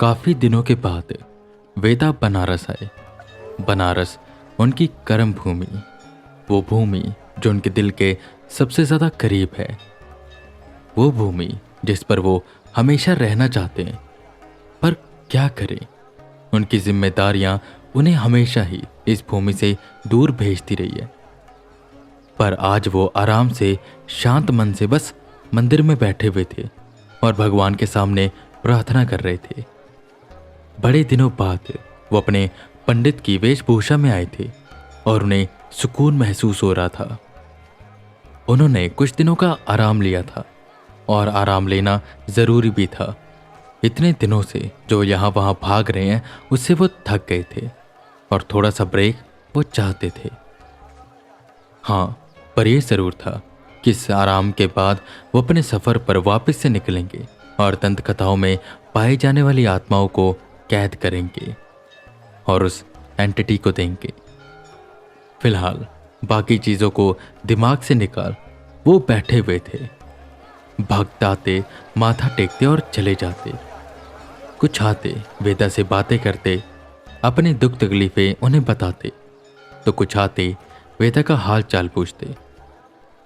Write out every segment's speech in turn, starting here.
काफी दिनों के बाद वेदा बनारस आए। बनारस उनकी कर्म भूमि, वो भूमि जो उनके दिल के सबसे ज्यादा करीब है, वो भूमि जिस पर वो हमेशा रहना चाहते हैं। पर क्या करें, उनकी जिम्मेदारियां उन्हें हमेशा ही इस भूमि से दूर भेजती रही है। पर आज वो आराम से शांत मन से बस मंदिर में बैठे हुए थे और भगवान के सामने प्रार्थना कर रहे थे। बड़े दिनों बाद वो अपने पंडित की वेशभूषा में आए थे और उन्हें सुकून महसूस हो रहा था। उन्होंने कुछ दिनों का आराम लिया था और आराम लेना जरूरी भी था। इतने दिनों से जो यहाँ वहाँ भाग रहे हैं उससे वो थक गए थे और थोड़ा सा ब्रेक वो चाहते थे। हाँ, पर यह जरूर था कि इस आराम के बाद वो अपने सफर पर वापस से निकलेंगे और दंत कथाओं में पाई जाने वाली आत्माओं को कैद करेंगे और उस एंटिटी को देंगे। फिलहाल बाकी चीजों को दिमाग से निकाल वो बैठे हुए थे, भगताते, माथा टेकते और चले जाते। कुछ आते वेदा से बातें करते, अपने दुख तकलीफें उन्हें बताते, तो कुछ आते वेदा का हाल चाल पूछते।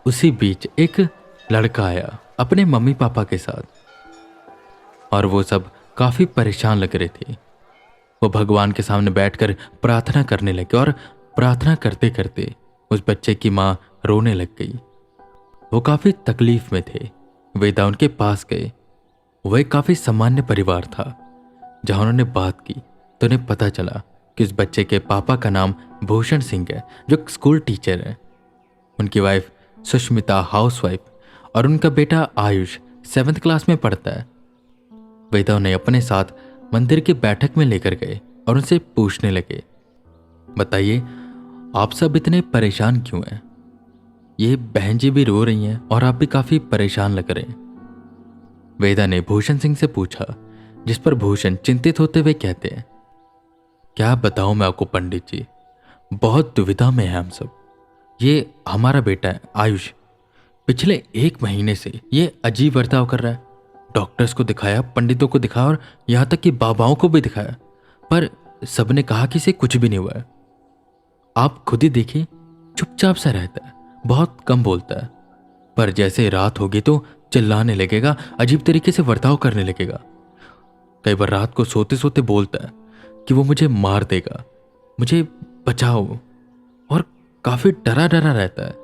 उसी बीच एक लड़का आया अपने मम्मी पापा के साथ और वो सब काफी परेशान लग रहे थे। वो भगवान के सामने बैठकर प्रार्थना करने लगे और प्रार्थना करते करते उस बच्चे की मां रोने लग गई। वो काफी तकलीफ में थे। वेदा उनके पास गए। वह एक काफी सामान्य परिवार था। जहां उन्होंने बात की तो उन्हें पता चला कि उस बच्चे के पापा का नाम भूषण सिंह है, जो स्कूल टीचर है। उनकी वाइफ सुष्मिता हाउसवाइफ और उनका बेटा आयुष 7th क्लास में पढ़ता है। वेदा उन्हें अपने साथ मंदिर की बैठक में लेकर गए और उनसे पूछने लगे, बताइए आप सब इतने परेशान क्यों हैं? ये बहन जी भी रो रही हैं और आप भी काफी परेशान लग रहे हैं। वेदा ने भूषण सिंह से पूछा, जिस पर भूषण चिंतित होते हुए कहते हैं, क्या बताऊं मैं आपको पंडित जी, बहुत दुविधा में है हम सब। ये हमारा बेटा है आयुष, पिछले 1 महीने से ये अजीब बर्ताव कर रहा है। डॉक्टर्स को दिखाया, पंडितों को दिखाया और यहां तक कि बाबाओं को भी दिखाया, पर सबने कहा कि इसे कुछ भी नहीं हुआ है। आप खुद ही देखिए, चुपचाप सा रहता है, बहुत कम बोलता है, पर जैसे रात होगी तो चिल्लाने लगेगा, अजीब तरीके से बर्ताव करने लगेगा। कई बार रात को सोते सोते बोलता है कि वो मुझे मार देगा, मुझे बचाओ, और काफी डरा डरा रहता है।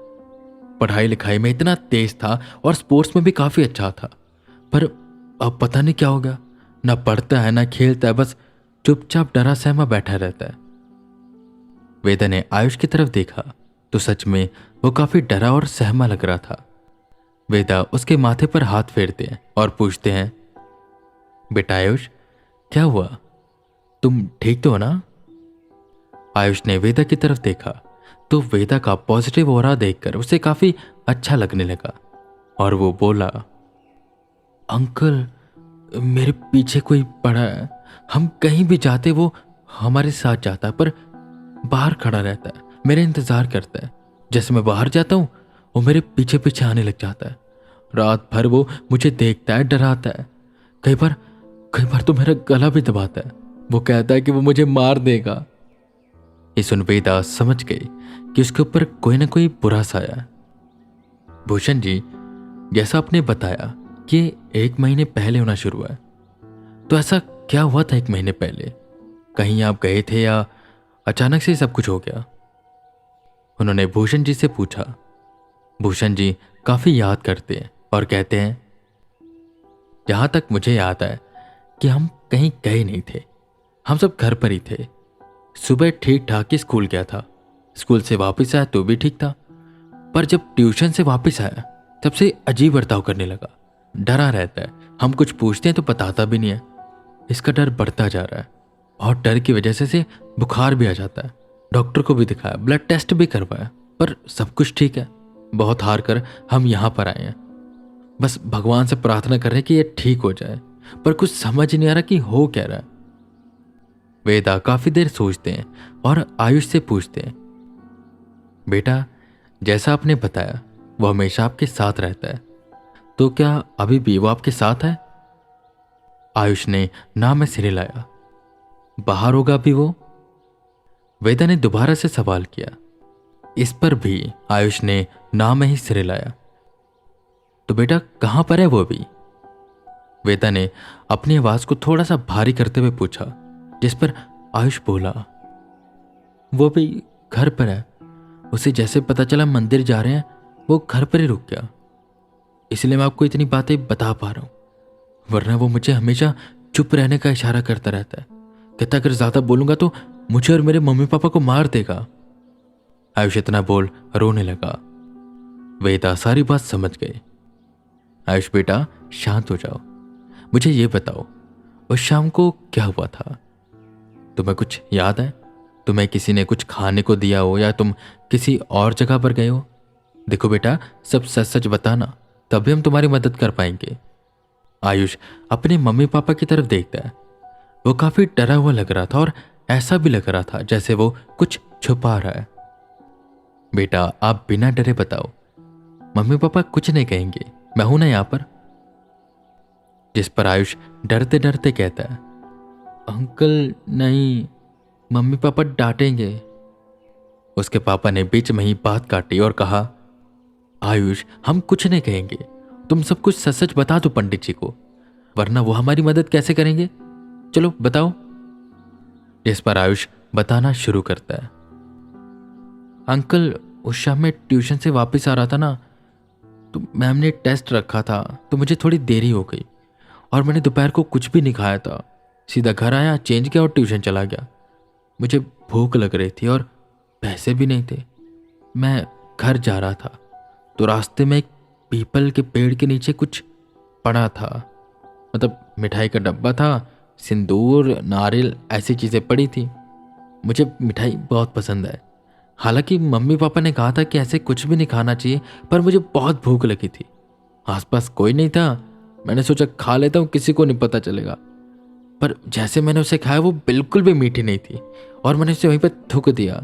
पढ़ाई लिखाई में इतना तेज था और स्पोर्ट्स में भी काफी अच्छा था, पर अब पता नहीं क्या हो गया, ना पढ़ता है ना खेलता है, बस चुपचाप डरा सहमा बैठा रहता है। वेदा ने आयुष की तरफ देखा तो सच में वो काफी डरा और सहमा लग रहा था। वेदा उसके माथे पर हाथ फेरते हैं और पूछते हैं, बेटा आयुष क्या हुआ, तुम ठीक तो हो ना? आयुष ने वेदा की तरफ देखा तो वेदा का पॉजिटिव ऑरा देखकर उसे काफी अच्छा लगने लगा और वो बोला, अंकल मेरे पीछे कोई पड़ा है, हम कहीं भी जाते वो हमारे साथ जाता है, पर बाहर खड़ा रहता है, मेरा इंतजार करता है। जैसे मैं बाहर जाता हूँ वो मेरे पीछे पीछे आने लग जाता है। रात भर वो मुझे देखता है, डराता है, कई बार तो मेरा गला भी दबाता है। वो कहता है कि वो मुझे मार देगा। ये सुन वेदा समझ गई कि उसके ऊपर कोई ना कोई बुरा साया है। भूषण जी, जैसा आपने बताया कि 1 महीने पहले होना शुरू हुआ है, तो ऐसा क्या हुआ था 1 महीने पहले? कहीं आप गए थे या अचानक से सब कुछ हो गया? उन्होंने भूषण जी से पूछा। भूषण जी काफी याद करते हैं और कहते हैं, जहां तक मुझे याद है कि हम कहीं गए नहीं थे, हम सब घर पर ही थे। सुबह ठीक ठाक ही स्कूल गया था, स्कूल से वापस आया तो भी ठीक था, पर जब ट्यूशन से वापस आया तब से अजीब बर्ताव करने लगा, डरा रहता है, हम कुछ पूछते हैं तो बताता भी नहीं है। इसका डर बढ़ता जा रहा है और डर की वजह से बुखार भी आ जाता है। डॉक्टर को भी दिखाया, ब्लड टेस्ट भी करवाया, पर सब कुछ ठीक है। बहुत हार कर हम यहाँ पर आए हैं, बस भगवान से प्रार्थना कर रहे हैं कि ये ठीक हो जाए, पर कुछ समझ नहीं आ रहा कि हो क्या रहा है। वेदा काफी देर सोचते हैं और आयुष से पूछते हैं, बेटा जैसा आपने बताया वो हमेशा आपके साथ रहता है, तो क्या अभी भी वो आपके साथ है? आयुष ने ना में सिर हिलाया। बाहर होगा अभी वो? वेदा ने दोबारा से सवाल किया। इस पर भी आयुष ने ना में ही सिर हिलाया। तो बेटा कहां पर है वो अभी? वेदा ने अपनी आवाज को थोड़ा सा भारी करते हुए पूछा, जिस पर आयुष बोला, वो भी घर पर है। उसे जैसे पता चला मंदिर जा रहे हैं वो घर पर ही रुक गया, इसलिए मैं आपको इतनी बातें बता पा रहा हूं, वरना वो मुझे हमेशा चुप रहने का इशारा करता रहता है। कहता अगर ज्यादा बोलूंगा तो मुझे और मेरे मम्मी पापा को मार देगा। आयुष इतना बोल रोने लगा। वेदा सारी बात समझ गए। आयुष बेटा शांत हो जाओ, मुझे ये बताओ उस शाम को क्या हुआ था? तुम्हें कुछ याद है? तुम्हें किसी ने कुछ खाने को दिया हो या तुम किसी और जगह पर गए हो? देखो बेटा सब सच सच बताना, तभी हम तुम्हारी मदद कर पाएंगे। आयुष अपने मम्मी पापा की तरफ देखता है। वो काफी डरा हुआ लग रहा था और ऐसा भी लग रहा था जैसे वो कुछ छुपा रहा है। बेटा आप बिना डरे बताओ, मम्मी पापा कुछ नहीं कहेंगे, मैं हूं ना यहां पर। जिस पर आयुष डरते डरते कहता है, अंकल नहीं, मम्मी पापा डांटेंगे। उसके पापा ने बीच में ही बात काटी और कहा, आयुष हम कुछ नहीं कहेंगे, तुम सब कुछ सच सच बता दो पंडित जी को, वरना वो हमारी मदद कैसे करेंगे? चलो बताओ। जिस पर आयुष बताना शुरू करता है। अंकल उस शाम में ट्यूशन से वापस आ रहा था ना, तो मैम ने टेस्ट रखा था तो मुझे थोड़ी देरी हो गई और मैंने दोपहर को कुछ भी नहीं खाया था। सीधा घर आया, चेंज किया और ट्यूशन चला गया। मुझे भूख लग रही थी और पैसे भी नहीं थे। मैं घर जा रहा था तो रास्ते में एक पीपल के पेड़ के नीचे कुछ पड़ा था, मतलब मिठाई का डब्बा था, सिंदूर नारियल ऐसी चीज़ें पड़ी थी। मुझे मिठाई बहुत पसंद है। हालांकि मम्मी पापा ने कहा था कि ऐसे कुछ भी नहीं खाना चाहिए, पर मुझे बहुत भूख लगी थी। आसपास कोई नहीं था, मैंने सोचा खा लेता हूँ, किसी को नहीं पता चलेगा। पर जैसे मैंने उसे खाया वो बिल्कुल भी मीठी नहीं थी और मैंने उसे वहीं पर थूक दिया।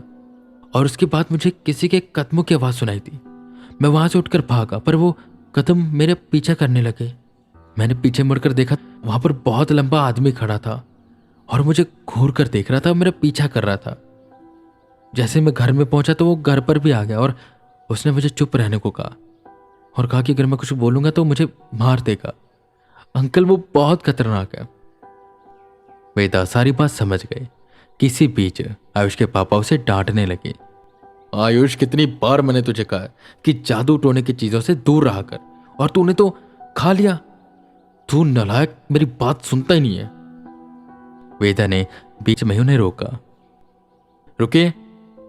और उसके बाद मुझे किसी के कदमों की आवाज़ सुनाई थी। मैं वहां से उठकर भागा, पर वो कदम मेरे पीछे करने लगे। मैंने पीछे मुड़कर देखा, वहां पर बहुत लंबा आदमी खड़ा था और मुझे घूर कर देख रहा था, मेरा पीछा कर रहा था। जैसे मैं घर में पहुंचा तो वो घर पर भी आ गया और उसने मुझे चुप रहने को कहा और कहा कि अगर मैं कुछ बोलूंगा तो मुझे मार देगा। अंकल वो बहुत खतरनाक है। वेदा सारी बात समझ गए। किसी बीच आयुष के पापा उसे डांटने लगे। आयुष कितनी बार मैंने तुझे कहा है कि जादू टोने की चीजों से दूर रहा कर, और तूने तो खा लिया। तू नालायक, मेरी बात सुनता ही नहीं है। वेदा ने बीच में ही उन्हें रोका। रुकिए,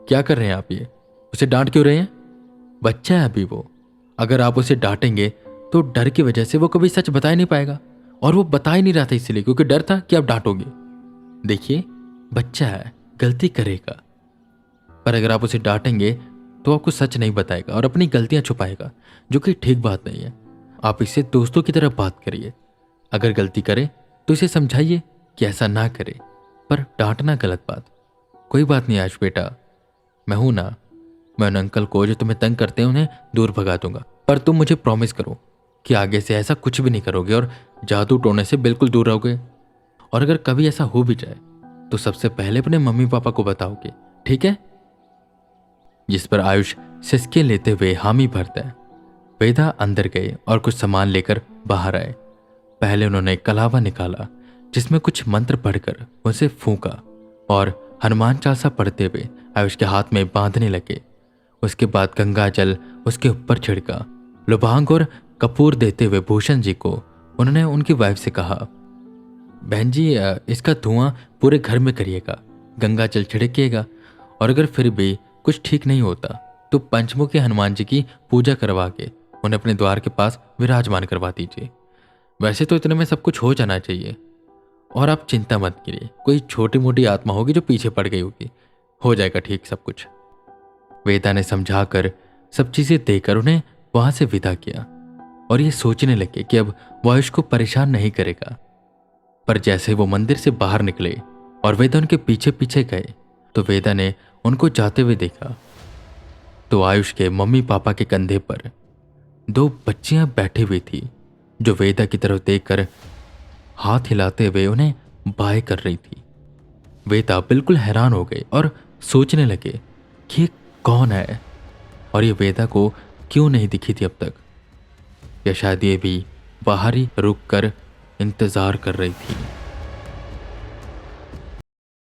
क्या कर रहे हैं आप? ये उसे डांट क्यों रहे हैं? बच्चा है अभी वो, अगर आप उसे डांटेंगे तो डर की वजह से वो कभी सच बता ही नहीं पाएगा, और वो बता ही नहीं रहा था इसलिए क्योंकि डर था कि आप डांटोगे। देखिए बच्चा है, गलती करेगा, पर अगर आप उसे डांटेंगे तो आपको सच नहीं बताएगा और अपनी गलतियां छुपाएगा, जो कि ठीक बात नहीं है। आप इससे दोस्तों की तरह बात करिए। अगर गलती करे तो इसे समझाइए कि ऐसा ना करे, पर डांटना गलत बात। कोई बात नहीं आयुष बेटा, मैं हूं ना, मैं उन अंकल को जो तुम्हें तंग करते हैं उन्हें दूर भगा दूंगा, पर तुम मुझे प्रॉमिस करो कि आगे से ऐसा कुछ भी नहीं करोगे और जादू टोने से बिल्कुल दूर रहोगे। और अगर कभी ऐसा हो भी जाए तो सबसे पहले अपने मम्मी पापा को बताओगे, ठीक है? जिस पर आयुष सिसके लेते हुए हामी भरता है। वेदा अंदर गए और कुछ सामान लेकर बाहर आए। पहले उन्होंने कलावा निकाला जिसमें कुछ मंत्र पढ़कर उसे फूंका और हनुमान चालीसा पढ़ते हुए आयुष के हाथ में बांधने लगे। उसके बाद गंगा जल उसके ऊपर छिड़का। लुभांग और कपूर देते हुए भूषण जी को उन्होंने उनकी वाइफ से कहा, बहन जी इसका धुआं पूरे घर में करिएगा, गंगा जल छिड़किएगा, और अगर फिर भी कुछ ठीक नहीं होता तो पंचमुखी हनुमान जी की पूजा करवा के उन्हें अपने द्वार के पास विराजमान करवा दीजिए। वैसे तो इतने में सब कुछ हो जाना चाहिए, और आप चिंता मत करिए, कोई छोटी मोटी आत्मा होगी जो पीछे पड़ गई होगी, हो जाएगा ठीक सब कुछ। वेदा ने समझाकर सब चीजें देकर उन्हें वहां से विदा किया और ये सोचने लगे कि अब वो आयुष को परेशान नहीं करेगा। पर जैसे वो मंदिर से बाहर निकले और वेदा उनके पीछे पीछे गए तो वेदा ने उनको जाते हुए देखा तो आयुष के मम्मी पापा के कंधे पर 2 बच्चियां बैठी हुई थी, जो वेदा की तरफ देखकर हाथ हिलाते हुए उन्हें बाय कर रही थी। वेदा बिल्कुल हैरान हो गए और सोचने लगे कि ये कौन है और ये वेदा को क्यों नहीं दिखी थी अब तक, या शायद ये भी बाहर ही रुक कर इंतजार कर रही थी।